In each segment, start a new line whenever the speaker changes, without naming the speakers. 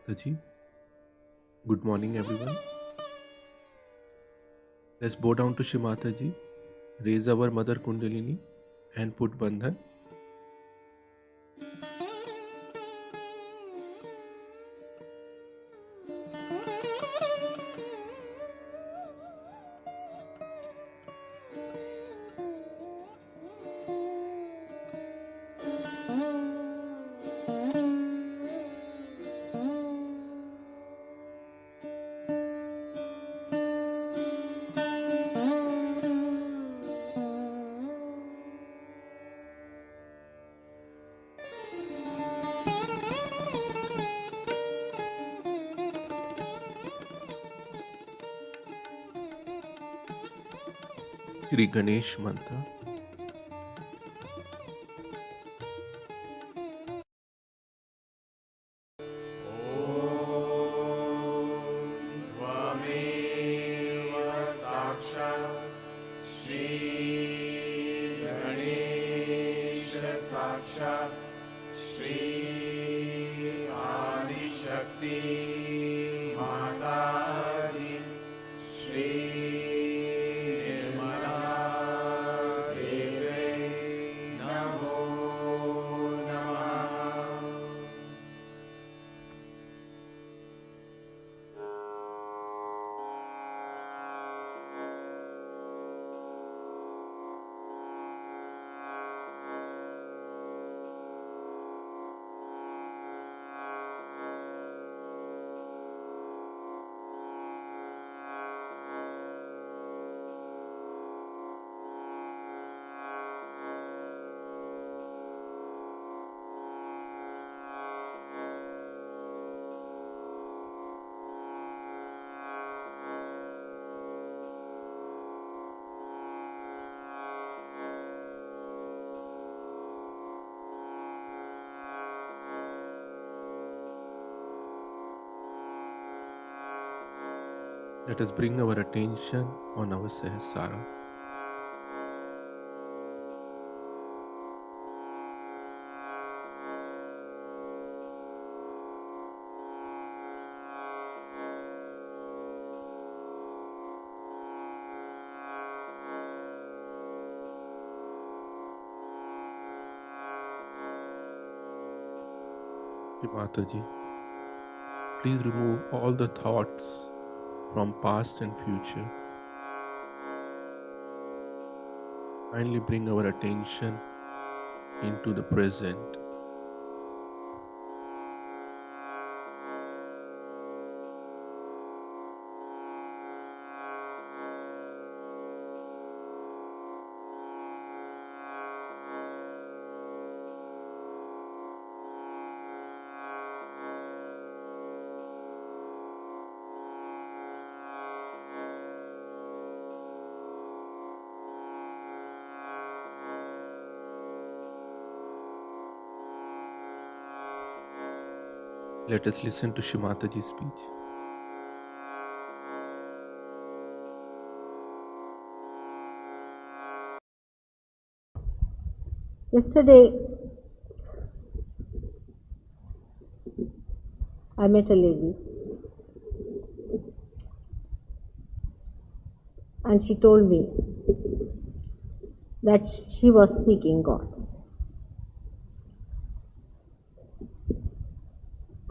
Mataji. Good morning, everyone. Let's bow down to Shri Mataji, raise our Mother Kundalini, and put Bandhan. Shri Ganesh Mantra. Let us bring our attention on our Sahasrara. Shri Mataji, please remove all the thoughts from past and future. Kindly bring our attention into the present. Let us listen to Shri Mataji's speech.
Yesterday, I met a lady and she told me that she was seeking God.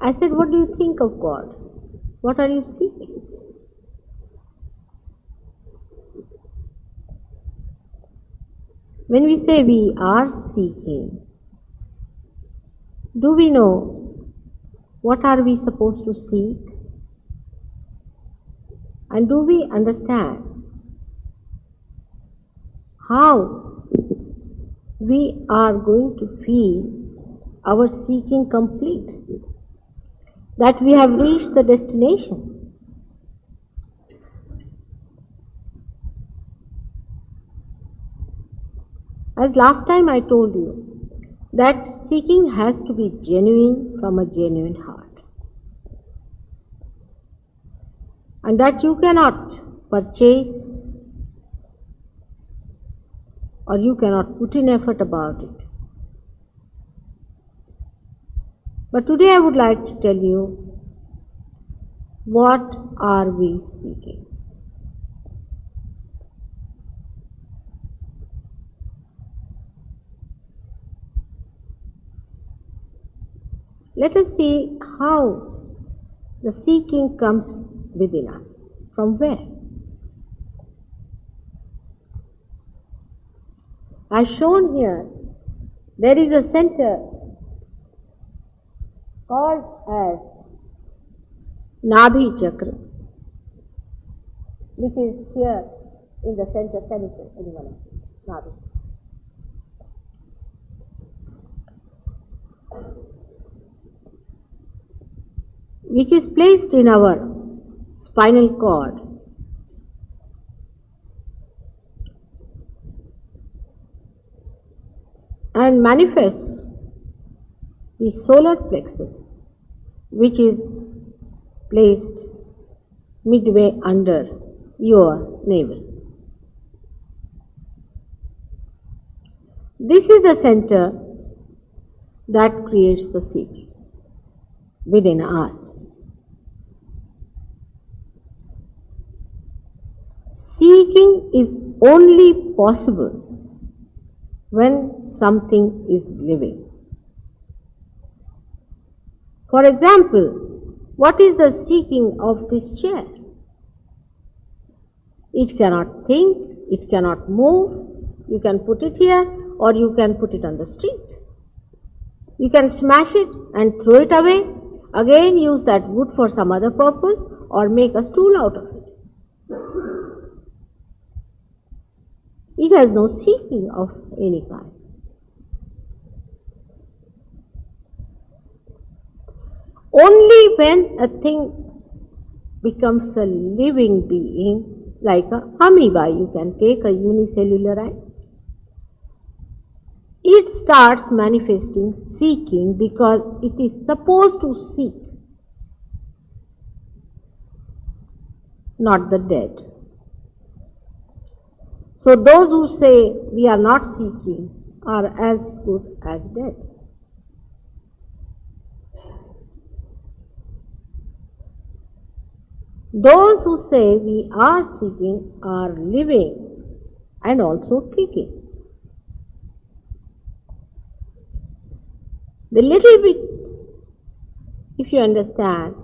I said, what do you think of God? What are you seeking? When we say we are seeking, do we know what are we supposed to seek? And do we understand how we are going to feel our seeking complete? That we have reached the destination. As last time I told you, that seeking has to be genuine from a genuine heart. And that you cannot purchase or you cannot put in effort about it. But today I would like to tell you What are we seeking? Let us see how the seeking comes within us. From where? As shown here, there is a center called as Nabhi Chakra, which is here in the center chemical, anyone Nabhi. Which is placed in our spinal cord. And manifests the solar plexus, which is placed midway under your navel. This is the center that creates the seeking within us. Seeking is only possible when something is living. For example, what is the seeking of this chair? It cannot think, it cannot move. You can put it here or you can put it on the street. You can smash it and throw it away, again use that wood for some other purpose or make a stool out of it. It has no seeking of any kind. Only when a thing becomes a living being, like a amoeba, you can take a unicellular ant, it starts manifesting seeking because it is supposed to seek, not the dead. So those who say we are not seeking are as good as dead. Those who say we are seeking are living and also kicking. The little bit, if you understand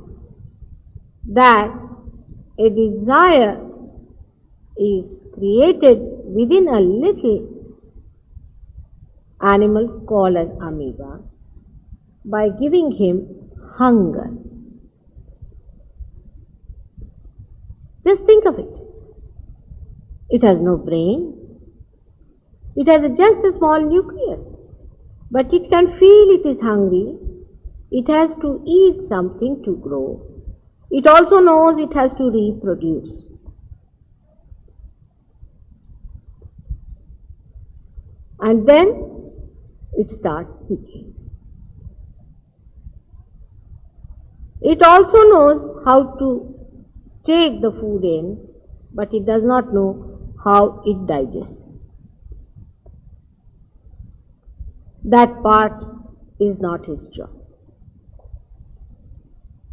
that a desire is created within a little animal called as amoeba by giving him hunger. Just think of it. It has no brain. It has just a small nucleus. But it can feel it is hungry. It has to eat something to grow. It also knows it has to reproduce. And then it starts seeking. It also knows how to take the food in, but it does not know how it digests. That part is not his job.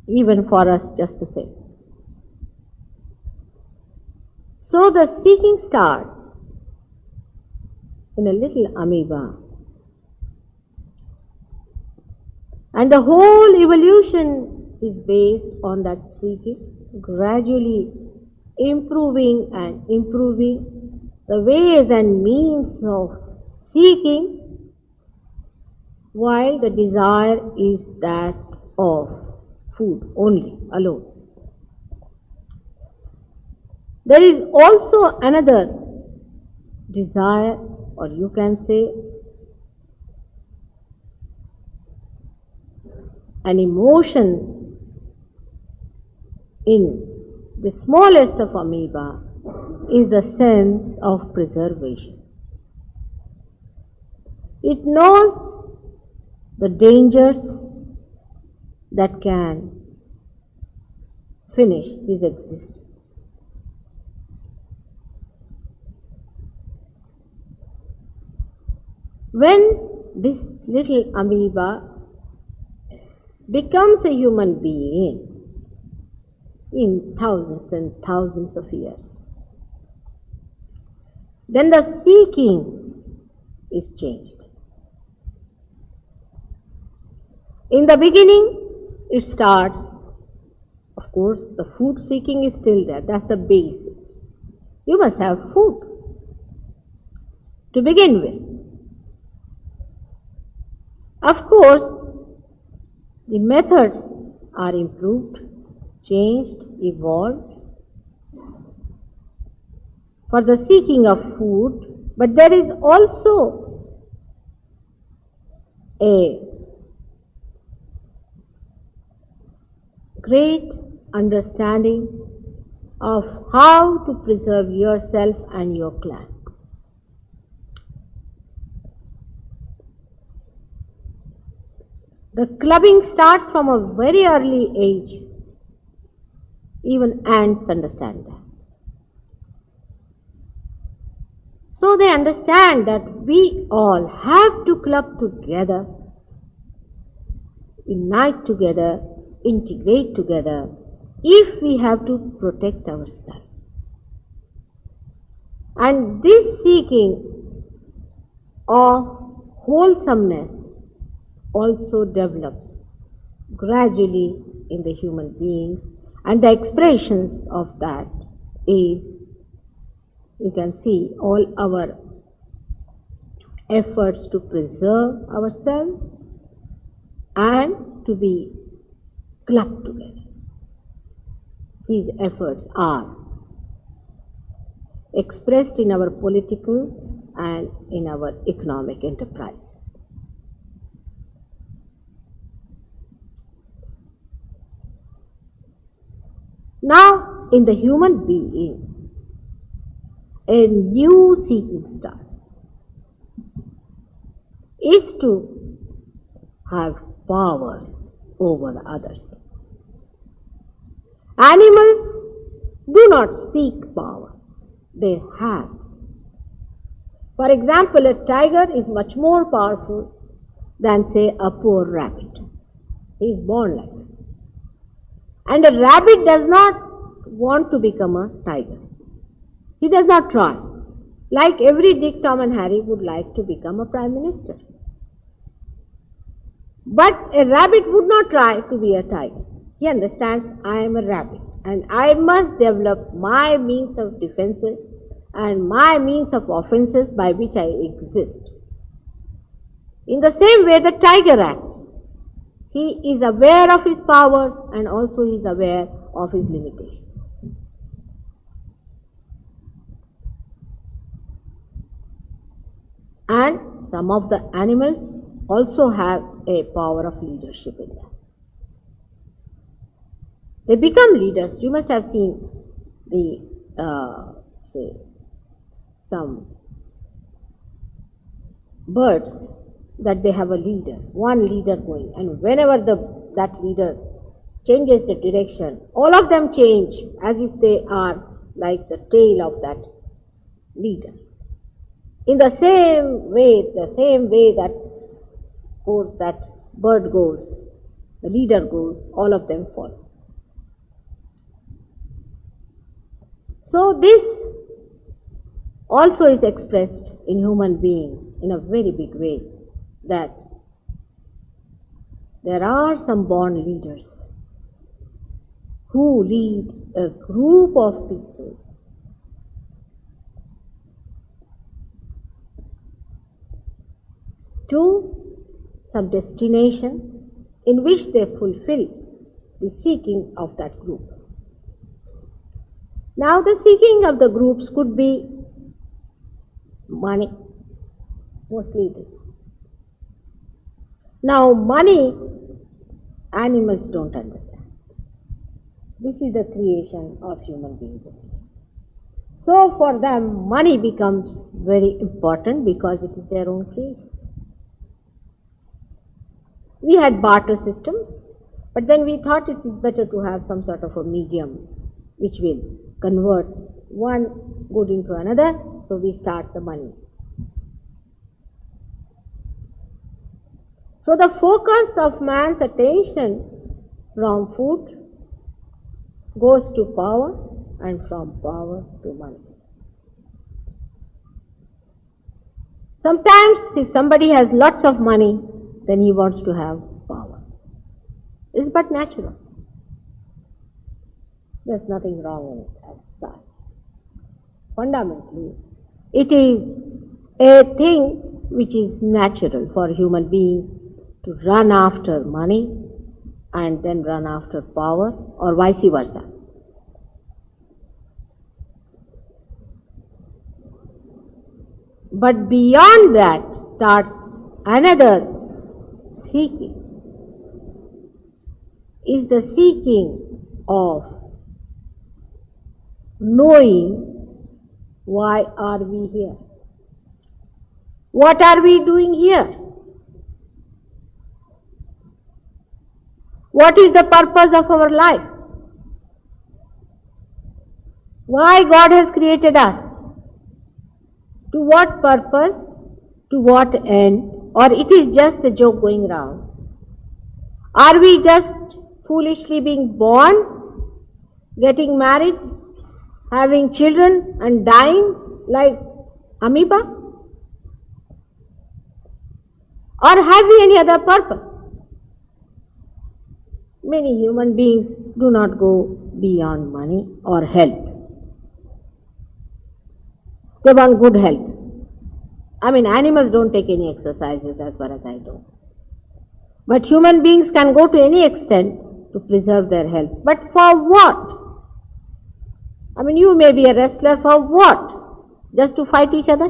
Even for us, just the same. So the seeking starts in a little amoeba. And the whole evolution is based on that seeking, gradually improving and improving the ways and means of seeking, while the desire is that of food only, alone. There is also another desire, or you can say an emotion in the smallest of amoeba, is the sense of preservation. It knows the dangers that can finish his existence. When this little amoeba becomes a human being, in thousands and thousands of years. Then the seeking is changed. In the beginning, it starts, of course, the food seeking is still there. That's the basics. You must have food to begin with. Of course, the methods are improved, changed, evolved for the seeking of food, but there is also a great understanding of how to preserve yourself and your clan. The clubbing starts from a very early age. Even ants understand that. So they understand that we all have to club together, unite together, integrate together, if we have to protect ourselves. And this seeking of wholesomeness also develops gradually in the human beings, and the expressions of that is, you can see, all our efforts to preserve ourselves and to be clubbed together. These efforts are expressed in our political and in our economic enterprise. Now, in the human being, a new seeking starts, is to have power over others. Animals do not seek power, they have. For example, a tiger is much more powerful than, say, a poor rabbit. He is born like that. And a rabbit does not want to become a tiger. He does not try. Like every Dick, Tom and Harry would like to become a prime minister. But a rabbit would not try to be a tiger. He understands, I am a rabbit and I must develop my means of defenses and my means of offenses by which I exist. In the same way the tiger acts. He is aware of his powers and also he is aware of his limitations. And some of the animals also have a power of leadership in them. They become leaders. You must have seen say, some birds that they have a leader, one leader going, and whenever that leader changes the direction, all of them change as if they are like the tail of that leader. In the same way that course that bird goes, the leader goes, all of them follow. So this also is expressed in human being in a very big way, that there are some born leaders who lead a group of people to some destination in which they fulfill the seeking of that group. Now the seeking of the groups could be money, mostly it is. Now money, animals don't understand. This is the creation of human beings. So for them money becomes very important because it is their own creation. We had barter systems, but then we thought it is better to have some sort of a medium which will convert one good into another, so we start the money. So the focus of man's attention from food goes to power, and from power to money. Sometimes if somebody has lots of money, then he wants to have power. It's but natural. There's nothing wrong in it as such. Fundamentally, it is a thing which is natural for human beings to run after money and then run after power, or vice versa. But beyond that starts another seeking. Is the seeking of knowing why are we here? What are we doing here? What is the purpose of our life? Why God has created us? To what purpose? To what end? Or it is just a joke going round? Are we just foolishly being born, getting married, having children and dying like amoeba? Or have we any other purpose? Many human beings do not go beyond money or health. They want good health. Animals don't take any exercises as far as I know. But human beings can go to any extent to preserve their health. But for what? You may be a wrestler, for what? Just to fight each other?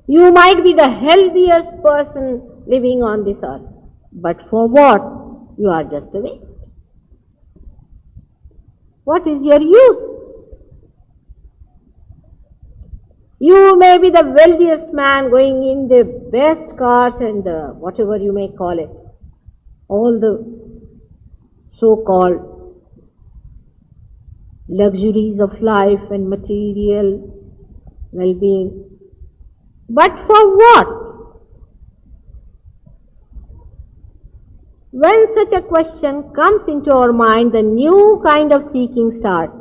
You might be the healthiest person living on this earth. But for what? You are just a waste. What is your use? You may be the wealthiest man going in the best cars and whatever you may call it, all the so-called luxuries of life and material well-being. But for what? When such a question comes into our mind, the new kind of seeking starts,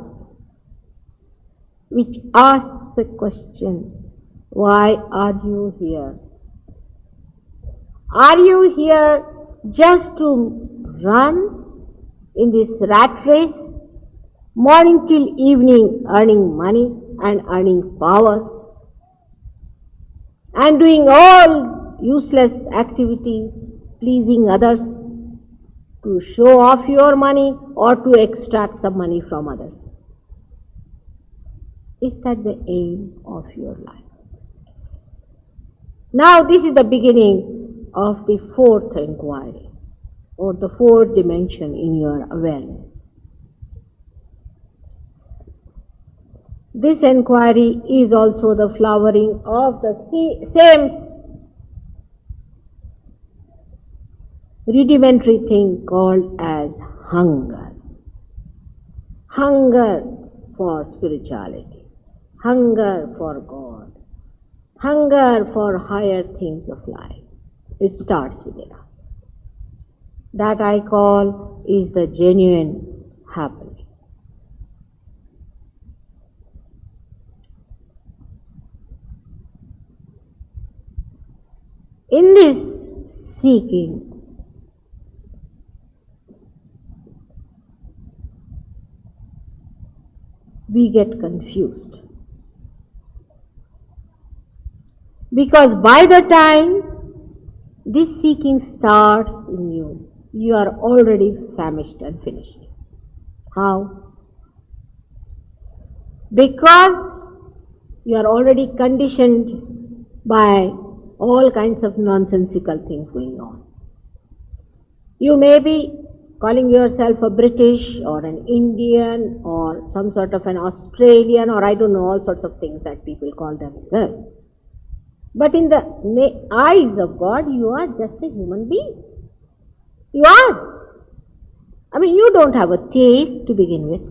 which asks the question, why are you here? Are you here just to run in this rat race, morning till evening, earning money and earning power, and doing all useless activities, pleasing others, to show off your money or to extract some money from others? Is that the aim of your life? Now this is the beginning of the fourth inquiry, or the fourth dimension in your awareness. This inquiry is also the flowering of the same rudimentary thing called as hunger. Hunger for spirituality, hunger for God, hunger for higher things of life. It starts with it. That I call is the genuine happiness. In this seeking, we get confused. Because by the time this seeking starts in you, you are already famished and finished. How? Because you are already conditioned by all kinds of nonsensical things going on. You may be calling yourself a British or an Indian or some sort of an Australian, or I don't know, all sorts of things that people call themselves. But in the eyes of God, you are just a human being. You are. You don't have a tail to begin with.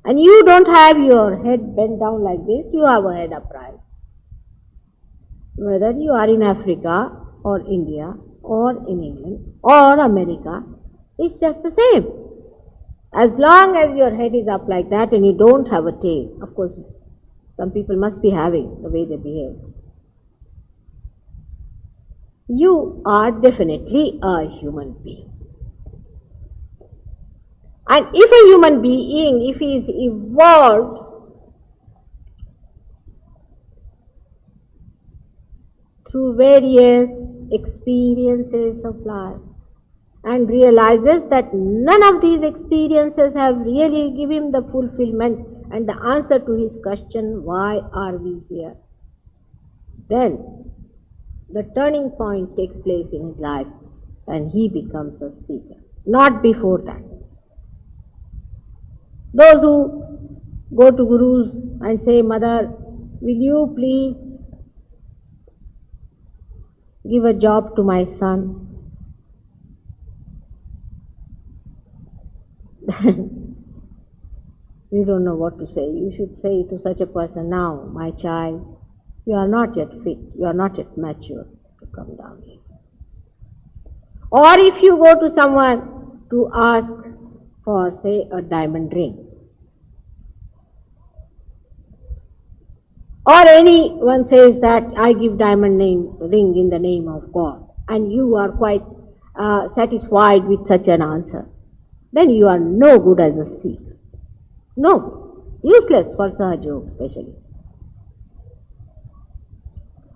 And you don't have your head bent down like this, you have a head upright. Whether you are in Africa or India or in England or America, It's just the same. As long as your head is up like that and you don't have a tail, of course, some people must be having the way they behave. You are definitely a human being. And if a human being, if he is evolved through various experiences of life and realizes that none of these experiences have really given him the fulfillment and the answer to his question, why are we here? Then the turning point takes place in his life and he becomes a seeker. Not before that. Those who go to gurus and say, Mother, will you please give a job to my son? You don't know what to say. You should say to such a person, now, my child, you are not yet fit, you are not yet mature to come down here. Or if you go to someone to ask for, say, a diamond ring, or anyone says that I give diamond ring in the name of God, and you are quite satisfied with such an answer, then you are no good as a seeker. No, useless for Sahaja Yoga especially.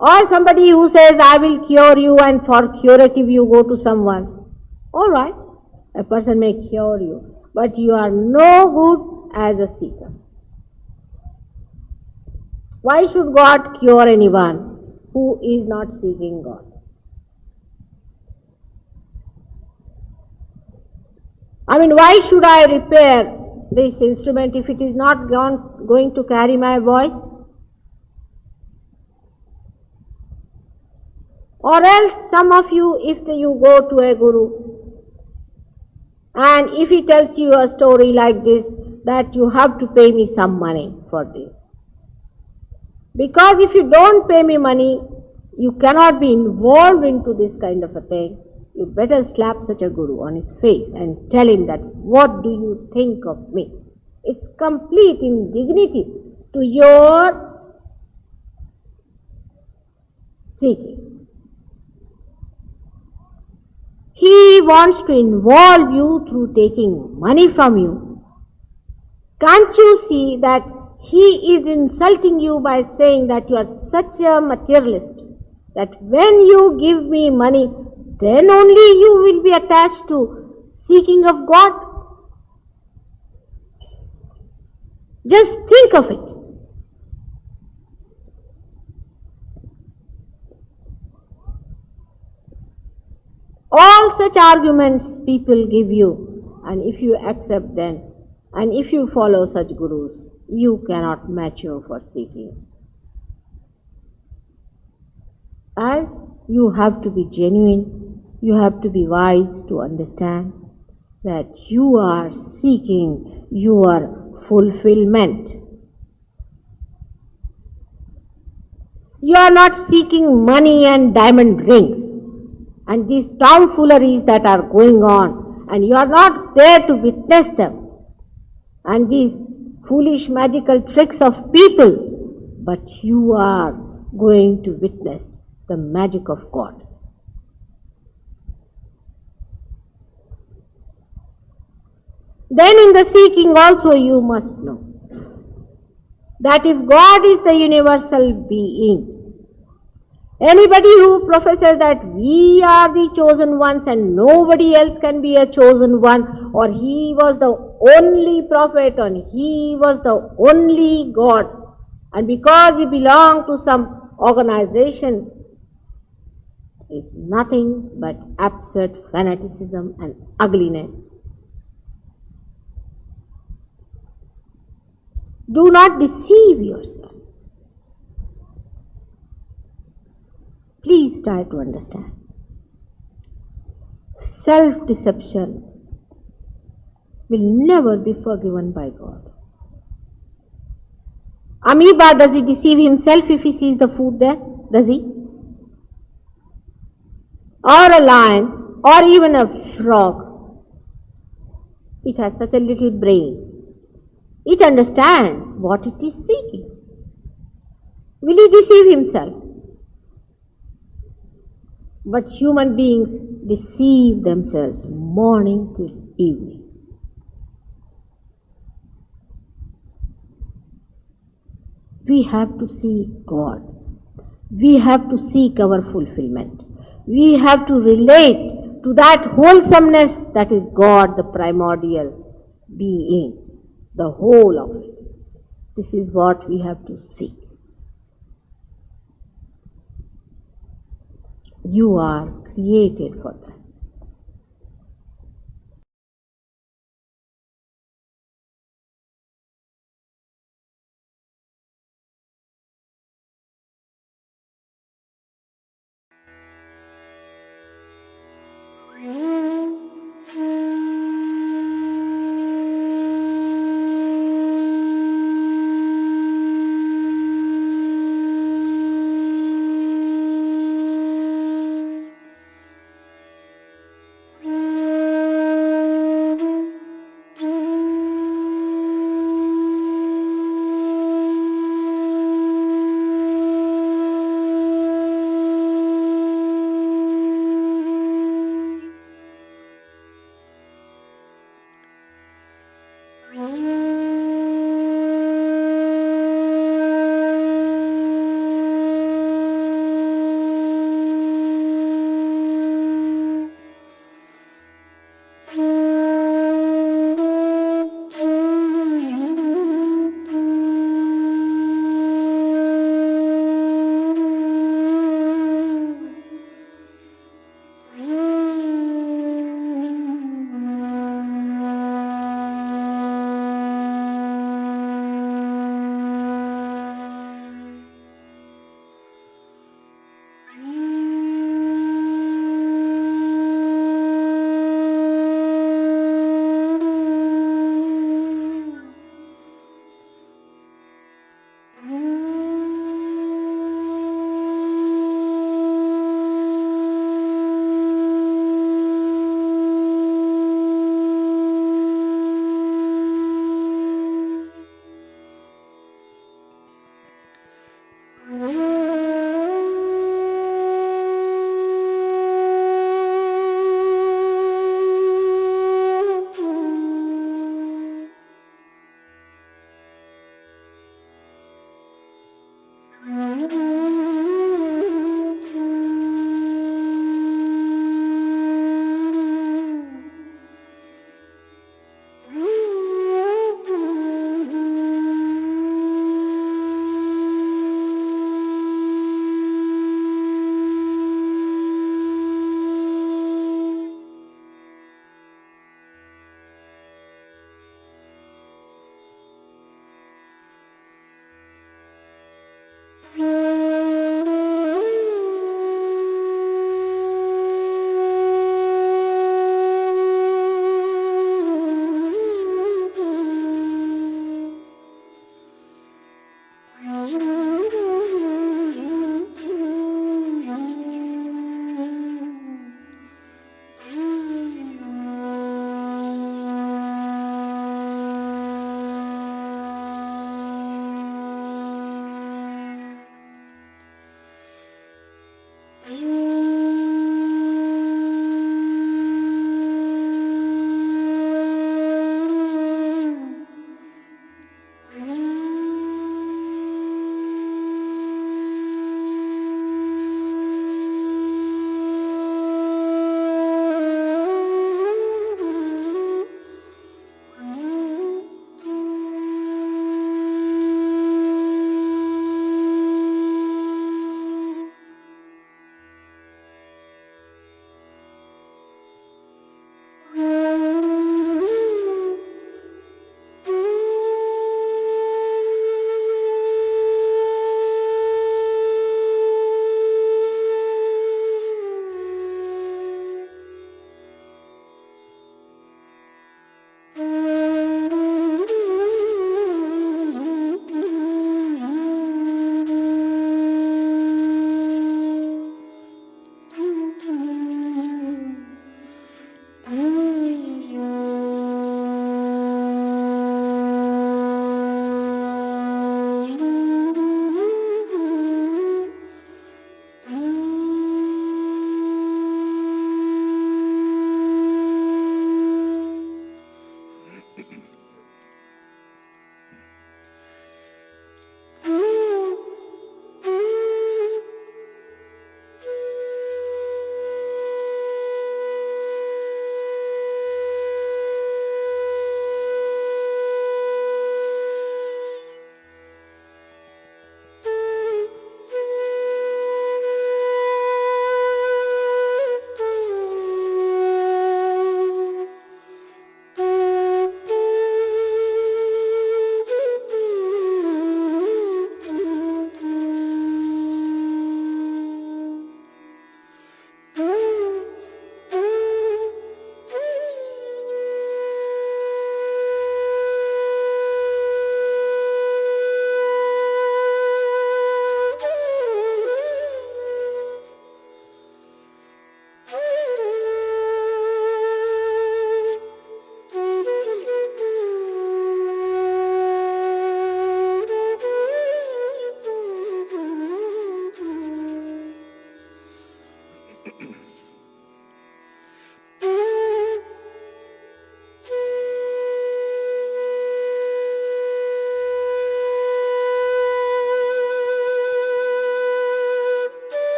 Or somebody who says, I will cure you, and for curative you go to someone. All right, a person may cure you, but you are no good as a seeker. Why should God cure anyone who is not seeking God? I mean, why should I repair this instrument if it is not going to carry my voice? Or else some of you, if you go to a guru and if he tells you a story like this, that you have to pay me some money for this. Because if you don't pay me money, you cannot be involved into this kind of a thing. You better slap such a guru on his face and tell him that, what do you think of me? It's complete indignity to your seeking. He wants to involve you through taking money from you. Can't you see that he is insulting you by saying that you are such a materialist, that when you give me money, then only you will be attached to seeking of God? Just think of it. All such arguments people give you, and if you accept them, and if you follow such gurus, you cannot mature for seeking. As you have to be genuine, you have to be wise to understand that you are seeking your fulfillment. You are not seeking money and diamond rings and these tomfooleries that are going on, and you are not there to witness them and these foolish magical tricks of people, but you are going to witness the magic of God. Then in the seeking also you must know that if God is the universal being, anybody who professes that we are the chosen ones and nobody else can be a chosen one, or he was the only prophet and he was the only God, and because he belonged to some organization, is nothing but absurd fanaticism and ugliness. Do not deceive yourself. Please try to understand. Self-deception will never be forgiven by God. Amoeba, does he deceive himself if he sees the food there? Does he? Or a lion, or even a frog. It has such a little brain. It understands what it is seeking. Will he deceive himself? But human beings deceive themselves morning till evening. We have to seek God. We have to seek our fulfillment. We have to relate to that wholesomeness that is God, the primordial being, the whole of it. This is what we have to seek. You are created for that.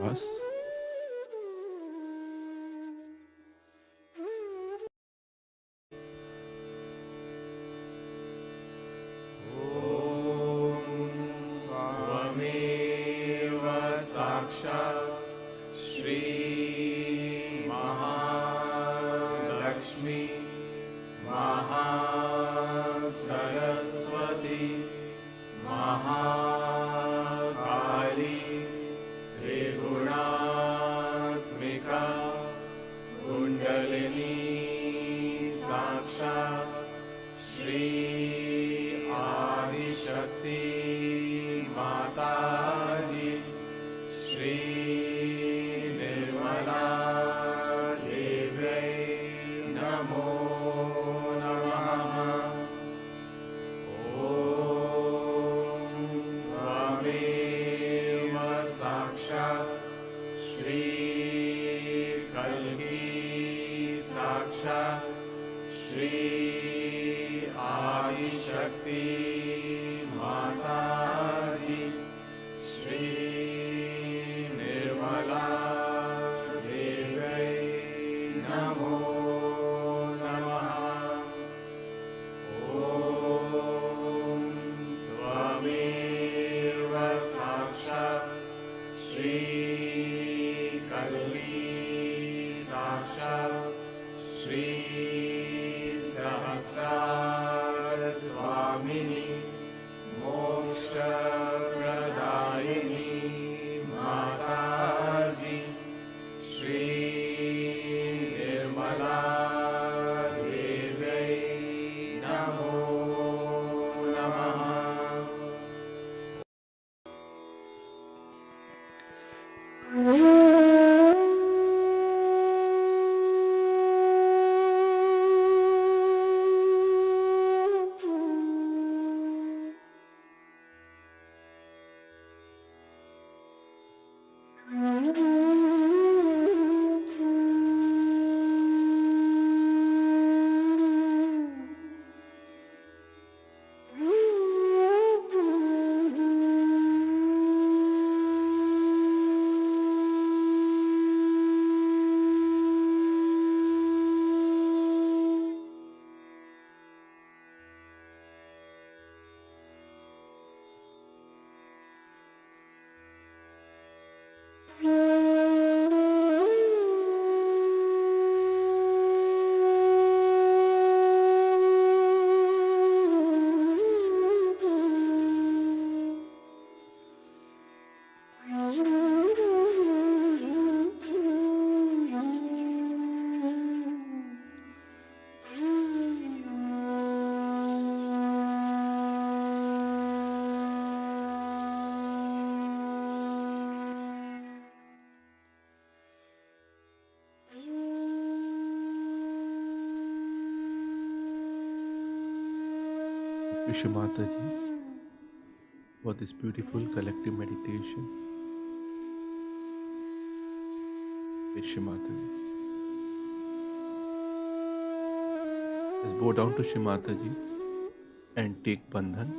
us.
त्वमेव साक्षात् श्री महालक्ष्मी महासरस्वती महाकाली त्रिगुणात्मिका कुण्डलिनी साक्षात् श्री आदिशक्ति माताजी श्री निर्मला देव्यै नमो नमः। ॐ त्वमेव साक्षात् श्री कल्की साक्षात् श्री आदिशक्ति माताजी श्री निर्मला देव्यै नमो नमः। ॐ त्वमेव साक्षात् श्री कल्की साक्षात् श्री सहस्रार स्वामिनी मोक्षप्रदायिनी माताजी श्री निर्मला देव्यै नमो नमः।
Wish Mataji for this beautiful collective meditation. Wish Mataji. Let's bow down to Shri Mataji and take Bandhan.